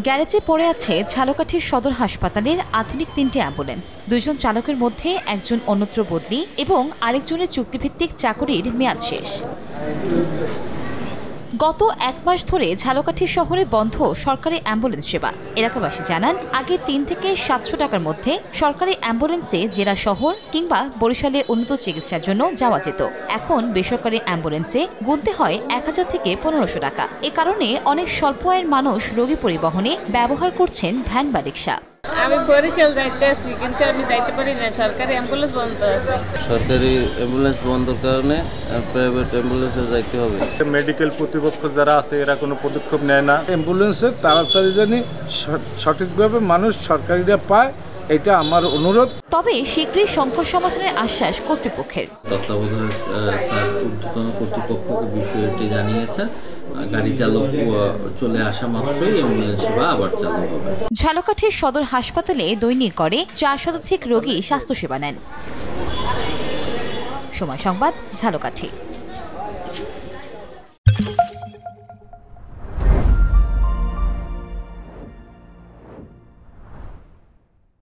গ্যারেজে পড়ে আছে ঝালকাঠির সদর হাসপাতালের আধুনিক 3টি অ্যাম্বুলেন্স। 2 জন চালকের মধ্যে একজন অন্যত্র বদলি এবং আরেকজনের চুক্তিভিত্তিক চাকরির মেয়াদ শেষ। গত 1 মাস ধরে ঝালকাঠি শহরে বন্ধ সরকারি অ্যাম্বুলেন্স সেবা। এলাকাবাসী জানান, আগে 3 থেকে 700 টাকার মধ্যে সরকারি অ্যাম্বুলেন্সে জেলা শহর কিংবা বরিশালে উন্নত চিকিৎসার জন্য যাওয়া যেত। এখন বেসরকারি অ্যাম্বুলেন্সে গুনতে হয় 1000 থেকে 1500 টাকা। এ কারণে অনেক স্বল্প আয়ের মানুষ রোগী পরিবহনে ব্যবহার করছেন ভ্যান বা রিকশা। আমি বরিশাল যাইতে আছি, কিন্তু আমি যাইতে পারি না, সরকারি অ্যাম্বুলেন্স বন্ধ আছে। সরকারি অ্যাম্বুলেন্স বন্ধের কারণে প্রাইভেট অ্যাম্বুলেন্সে যাইতে হবে। মেডিকেল কর্তৃপক্ষ যারা আছে এরা কোনো পদক্ষেপ নেয় না। অ্যাম্বুলেন্সে তাড়াতাড়ি জানি সঠিকভাবে মানুষ সরকারিরা পায়, এটা আমার অনুরোধ। তবে শীঘ্রই সংকট সমাধানের আশ্বাস কর্তৃপক্ষের। তত্ত্বাবধায়ক স্যার ঊর্ধ্বতন কর্তৃপক্ষকে বিষয়টি জানিয়েছেন। গাড়ি চালক চলে আসা মাত্রই অ্যাম্বুলেন্স সেবা আবার চালু হবে। ঝালকাঠির সদর হাসপাতালে দৈনিক গড়ে 4 শতাধিক রোগী স্বাস্থ্যসেবা নেন। সময় সংবাদ, ঝালকাঠি।